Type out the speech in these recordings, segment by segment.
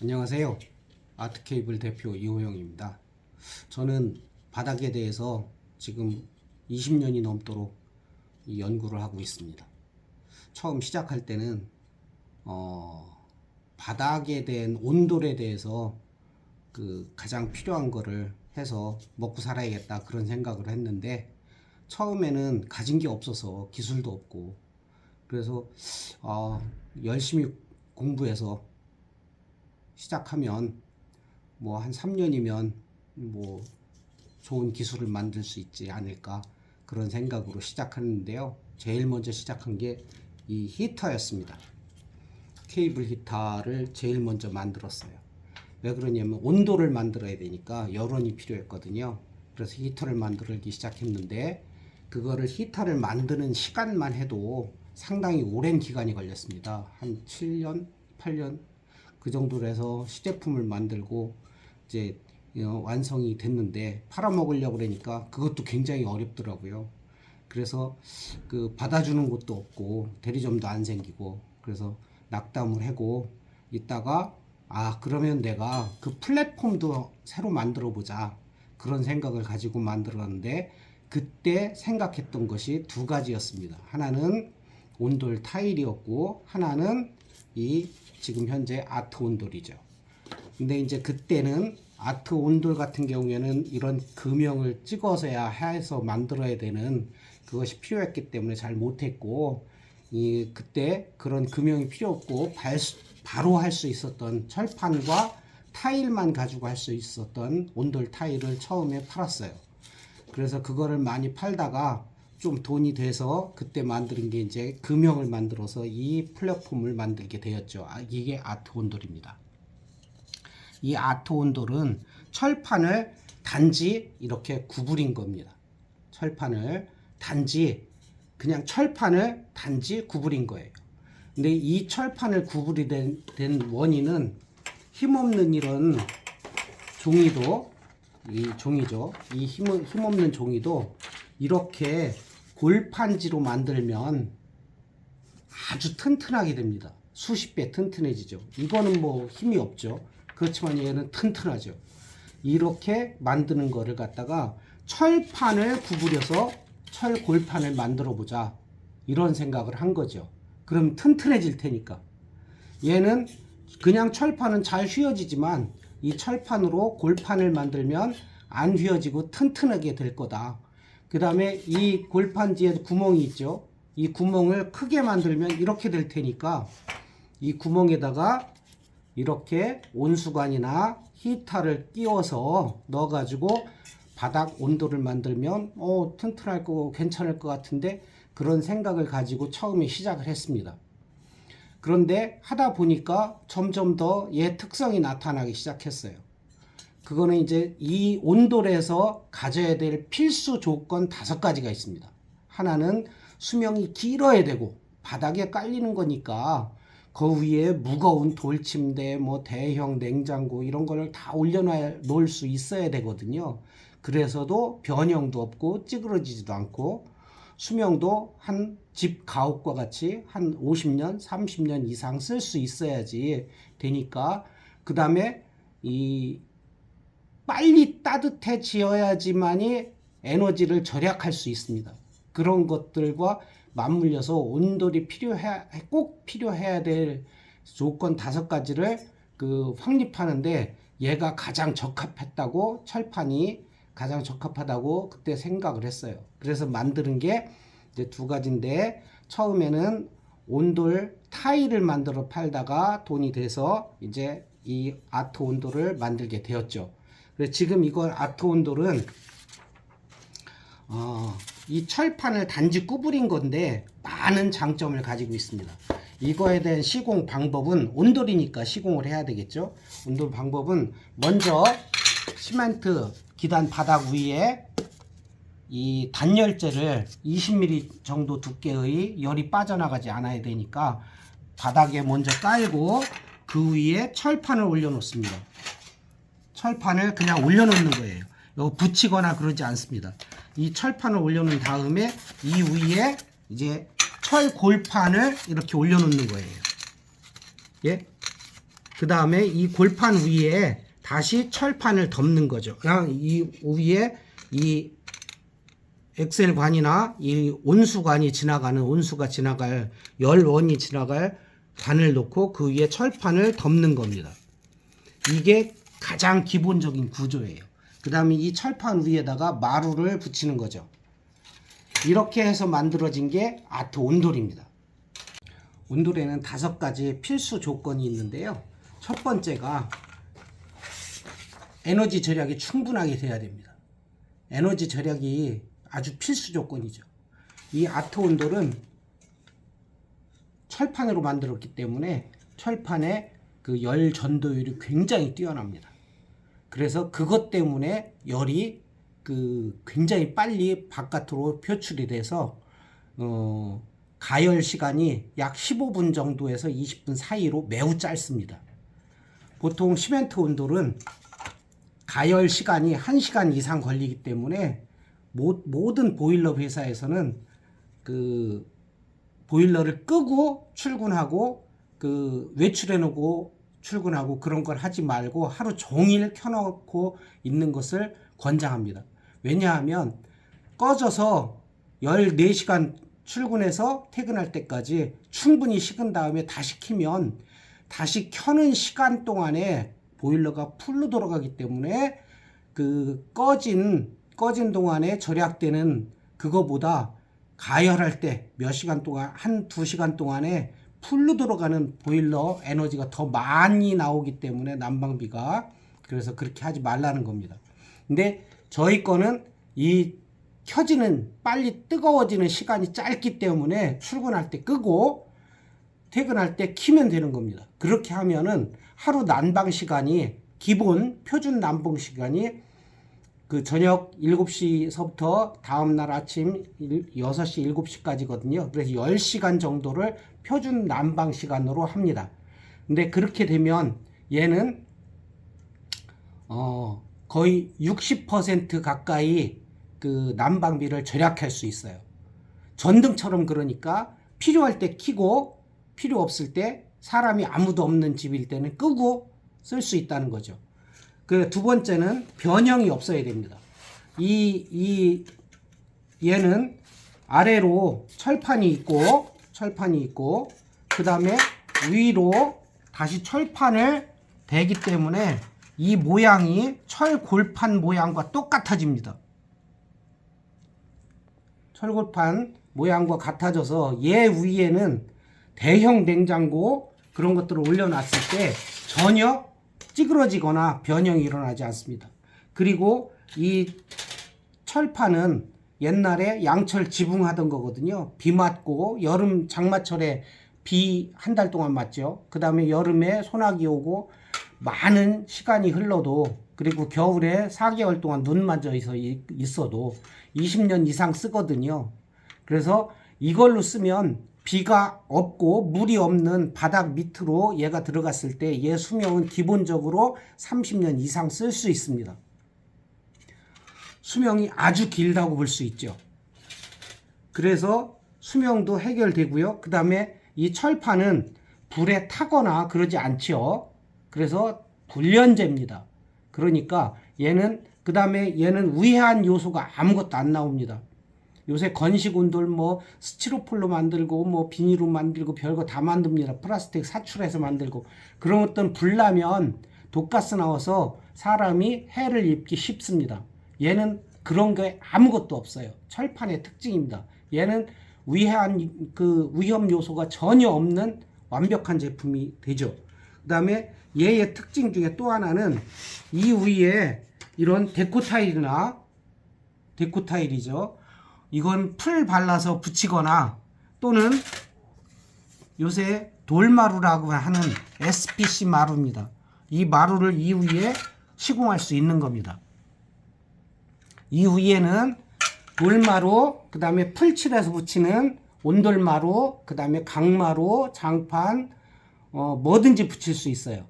안녕하세요. 아트케이블 대표 이호영입니다. 저는 바닥에 대해서 지금 20년이 넘도록 이 연구를 하고 있습니다. 처음 시작할 때는 바닥에 대한 온돌에 대해서 그 가장 필요한 거를 해서 먹고 살아야겠다 그런 생각을 했는데, 처음에는 가진 게 없어서 기술도 없고, 그래서 열심히 공부해서 시작하면 뭐 한 3년이면 뭐 좋은 기술을 만들 수 있지 않을까 그런 생각으로 시작했는데요. 제일 먼저 시작한 게 이 히터였습니다. 케이블 히터를 제일 먼저 만들었어요. 왜 그러냐면 온도를 만들어야 되니까 열원이 필요했거든요. 그래서 히터를 만들기 시작했는데, 그거를 히터를 만드는 시간만 해도 상당히 오랜 기간이 걸렸습니다. 한 7년, 8년 그 정도로 해서 시제품을 만들고 이제 완성이 됐는데, 팔아먹으려고 그러니까 그것도 굉장히 어렵더라고요. 그래서 그 받아주는 곳도 없고 대리점도 안 생기고, 그래서 낙담을 하고 있다가 그러면 내가 그 플랫폼도 새로 만들어 보자 그런 생각을 가지고 만들었는데, 그때 생각했던 것이 두 가지였습니다. 하나는 온돌 타일이었고, 하나는 이 지금 현재 아트 온돌이죠. 근데 이제 그때는 아트 온돌 같은 경우에는 이런 금형을 찍어서야 해서 만들어야 되는 그것이 필요했기 때문에 잘 못했고, 그때 그런 금형이 필요 없고 바로 할 수 있었던 철판과 타일만 가지고 할 수 있었던 온돌 타일을 처음에 팔았어요. 그래서 그거를 많이 팔다가 좀 돈이 돼서 그때 만드는 게 이제 금형을 만들어서 이 플랫폼을 만들게 되었죠. 이게 아트 온돌입니다. 이 아트 온돌은 철판을 단지 이렇게 구부린 겁니다. 그냥 철판을 단지 구부린 거예요. 근데 이 철판을 구부리된 원인은 힘없는 이런 종이도, 이 종이죠. 이 힘없는 종이도 이렇게 골판지로 만들면 아주 튼튼하게 됩니다. 수십 배 튼튼해지죠. 이거는 뭐 힘이 없죠. 그렇지만 얘는 튼튼하죠. 이렇게 만드는 거를 갖다가 철판을 구부려서 철골판을 만들어 보자 이런 생각을 한 거죠. 그럼 튼튼해질 테니까. 얘는 그냥 철판은 잘 휘어지지만 이 철판으로 골판을 만들면 안 휘어지고 튼튼하게 될 거다. 그 다음에 이 골판지에 구멍이 있죠. 이 구멍을 크게 만들면 이렇게 될 테니까 이 구멍에다가 이렇게 온수관이나 히터를 끼워서 넣어가지고 바닥 온도를 만들면 튼튼할 거 괜찮을 것 같은데, 그런 생각을 가지고 처음에 시작을 했습니다. 그런데 하다 보니까 점점 더 얘 특성이 나타나기 시작했어요. 그거는 이제 이 온돌에서 가져야 될 필수 조건 5가지가 있습니다. 하나는 수명이 길어야 되고, 바닥에 깔리는 거니까 그 위에 무거운 돌침대, 뭐 대형 냉장고 이런 거를 다 올려놓을 수 있어야 되거든요. 그래서도 변형도 없고 찌그러지지도 않고, 수명도 한 집 가옥과 같이 한 50년, 30년 이상 쓸 수 있어야지 되니까, 그 다음에 이 빨리 따뜻해지어야지만이 에너지를 절약할 수 있습니다. 그런 것들과 맞물려서 온돌이 꼭 필요해야 될 조건 5가지를 확립하는데, 얘가 가장 적합했다고, 철판이 가장 적합하다고 그때 생각을 했어요. 그래서 만드는 게 이제 2가지인데, 처음에는 온돌 타일을 만들어 팔다가 돈이 돼서 이제 이 아트 온돌을 만들게 되었죠. 그래서 지금 이걸 아트 온돌은 이 철판을 단지 구부린 건데 많은 장점을 가지고 있습니다. 이거에 대한 시공 방법은, 온돌이니까 시공을 해야 되겠죠. 온돌 방법은 먼저 시멘트 기단 바닥 위에 이 단열재를 20mm 정도 두께의 열이 빠져나가지 않아야 되니까 바닥에 먼저 깔고 그 위에 철판을 올려놓습니다. 철판을 그냥 올려놓는 거예요. 이거 붙이거나 그러지 않습니다. 이 철판을 올려놓은 다음에 이 위에 이제 철 골판을 이렇게 올려놓는 거예요. 예? 그 다음에 이 골판 위에 다시 철판을 덮는 거죠. 그냥 이 위에 이 엑셀관이나 이 온수관이 지나가는, 온수가 지나갈, 열원이 지나갈 관을 놓고 그 위에 철판을 덮는 겁니다. 이게 가장 기본적인 구조예요. 그 다음에 이 철판 위에다가 마루를 붙이는 거죠. 이렇게 해서 만들어진 게 아트 온돌입니다. 온돌에는 5가지 필수 조건이 있는데요. 첫 번째가 에너지 절약이 충분하게 돼야 됩니다. 에너지 절약이 아주 필수 조건이죠. 이 아트 온돌은 철판으로 만들었기 때문에 철판의 그 열 전도율이 굉장히 뛰어납니다. 그래서 그것 때문에 열이 굉장히 빨리 바깥으로 표출이 돼서 가열 시간이 약 15분 정도에서 20분 사이로 매우 짧습니다. 보통 시멘트 온돌은 가열 시간이 1시간 이상 걸리기 때문에 모든 보일러 회사에서는 그 보일러를 끄고 출근하고 외출해 놓고 출근하고 그런 걸 하지 말고 하루 종일 켜놓고 있는 것을 권장합니다. 왜냐하면 꺼져서 14시간 출근해서 퇴근할 때까지 충분히 식은 다음에 다시 켜면 다시 켜는 시간 동안에 보일러가 풀로 돌아가기 때문에 꺼진 동안에 절약되는 그거보다 가열할 때 몇 시간 동안, 1-2시간 동안에 풀로 돌아가는 보일러 에너지가 더 많이 나오기 때문에 난방비가, 그래서 그렇게 하지 말라는 겁니다. 근데 저희 거는 이 켜지는, 빨리 뜨거워지는 시간이 짧기 때문에 출근할 때 끄고 퇴근할 때 키면 되는 겁니다. 그렇게 하면은 하루 난방 시간이, 기본 표준 난방 시간이 저녁 7시서부터 다음날 아침 6시, 7시까지거든요. 그래서 10시간 정도를 표준 난방 시간으로 합니다. 근데 그렇게 되면 얘는 거의 60% 가까이 난방비를 절약할 수 있어요. 전등처럼. 그러니까 필요할 때 켜고 필요 없을 때, 사람이 아무도 없는 집일 때는 끄고 쓸 수 있다는 거죠. 두 번째는 변형이 없어야 됩니다. 얘는 아래로 철판이 있고 그 다음에 위로 다시 철판을 대기 때문에 이 모양이 철골판 모양과 똑같아집니다. 철골판 모양과 같아져서 얘 위에는 대형 냉장고 그런 것들을 올려놨을 때 전혀 찌그러지거나 변형이 일어나지 않습니다. 그리고 이 철판은 옛날에 양철 지붕 하던 거거든요. 비 맞고 여름 장마철에 비 한 달 동안 맞죠. 그 다음에 여름에 소나기 오고 많은 시간이 흘러도, 그리고 겨울에 4개월 동안 눈 맞아 있어도 20년 이상 쓰거든요. 그래서 이걸로 쓰면 비가 없고 물이 없는 바닥 밑으로 얘가 들어갔을 때 얘 수명은 기본적으로 30년 이상 쓸 수 있습니다. 수명이 아주 길다고 볼 수 있죠. 그래서 수명도 해결되고요. 그 다음에 이 철판은 불에 타거나 그러지 않죠. 그래서 불연제입니다. 그러니까 그 다음에 얘는 위해한 요소가 아무것도 안 나옵니다. 요새 건식온돌 스티로폴로 만들고 비닐로 만들고 별거 다 만듭니다. 플라스틱 사출해서 만들고. 그런 것들은 불나면 독가스 나와서 사람이 해를 입기 쉽습니다. 얘는 그런 게 아무것도 없어요. 철판의 특징입니다. 얘는 위험 요소가 전혀 없는 완벽한 제품이 되죠. 그 다음에 얘의 특징 중에 또 하나는 이 위에 이런 데코타일이죠. 이건 풀 발라서 붙이거나 또는 요새 돌마루라고 하는 SPC 마루입니다. 이 마루를 이 위에 시공할 수 있는 겁니다. 이 위에는 돌마루, 그 다음에 풀칠해서 붙이는 온돌마루, 그 다음에 강마루, 장판, 뭐든지 붙일 수 있어요.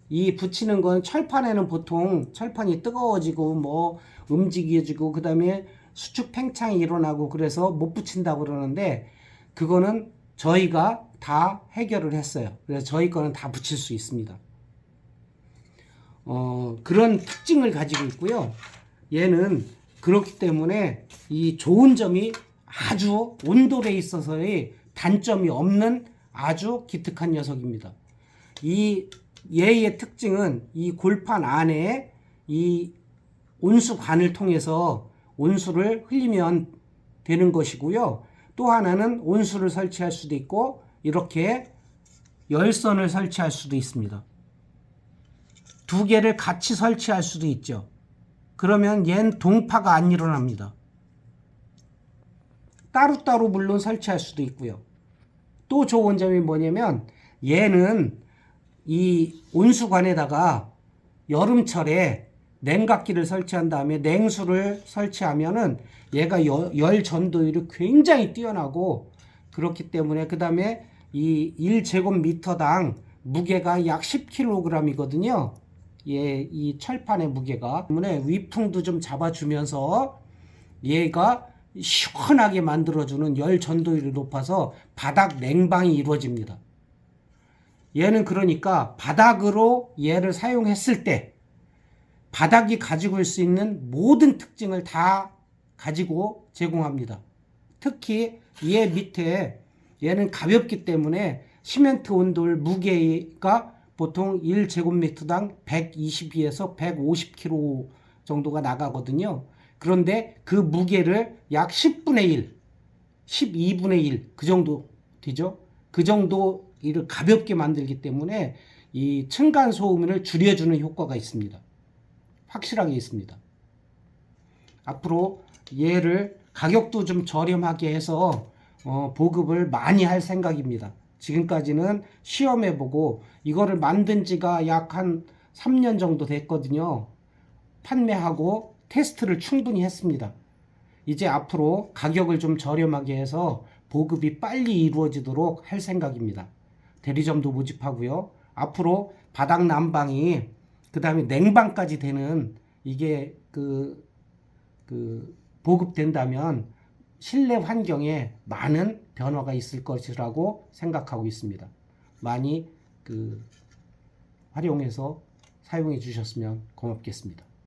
이 붙이는 건 철판에는 보통 철판이 뜨거워지고 움직여지고 그 다음에 수축 팽창이 일어나고 그래서 못 붙인다고 그러는데, 그거는 저희가 다 해결을 했어요. 그래서 저희 거는 다 붙일 수 있습니다. 그런 특징을 가지고 있고요. 얘는 그렇기 때문에 이 좋은 점이 아주 온돌에 있어서의 단점이 없는 아주 기특한 녀석입니다. 이 얘의 특징은 이 골판 안에 이 온수관을 통해서 온수를 흘리면 되는 것이고요. 또 하나는 온수를 설치할 수도 있고 이렇게 열선을 설치할 수도 있습니다. 두 개를 같이 설치할 수도 있죠. 그러면 얘는 동파가 안 일어납니다. 따로따로 물론 설치할 수도 있고요. 또 좋은 점이 뭐냐면 얘는 이 온수관에다가 여름철에 냉각기를 설치한 다음에 냉수를 설치하면은 얘가 열 전도율이 굉장히 뛰어나고 그렇기 때문에 그 다음에 이 1제곱미터당 무게가 약 10kg이거든요. 이 철판의 무게가 때문에 위풍도 좀 잡아주면서 얘가 시원하게 만들어주는 열 전도율이 높아서 바닥 냉방이 이루어집니다. 얘는 그러니까 바닥으로 얘를 사용했을 때 바닥이 가지고 있을 수 있는 모든 특징을 다 가지고 제공합니다. 특히 얘 밑에 얘는 가볍기 때문에 시멘트 온돌 무게가 보통 1제곱미터당 122에서 150kg 정도가 나가거든요. 그런데 그 무게를 약 10분의 1, 12분의 1 그 정도 되죠. 그 정도 이를 가볍게 만들기 때문에 이 층간 소음을 줄여주는 효과가 있습니다. 확실하게 있습니다. 앞으로 얘를 가격도 좀 저렴하게 해서 보급을 많이 할 생각입니다. 지금까지는 시험해보고 이거를 만든 지가 약 한 3년 정도 됐거든요. 판매하고 테스트를 충분히 했습니다. 이제 앞으로 가격을 좀 저렴하게 해서 보급이 빨리 이루어지도록 할 생각입니다. 대리점도 모집하고요. 앞으로 바닥 난방이 그 다음에 냉방까지 되는 이게 보급된다면 실내 환경에 많은 변화가 있을 것이라고 생각하고 있습니다. 많이 활용해서 사용해 주셨으면 고맙겠습니다.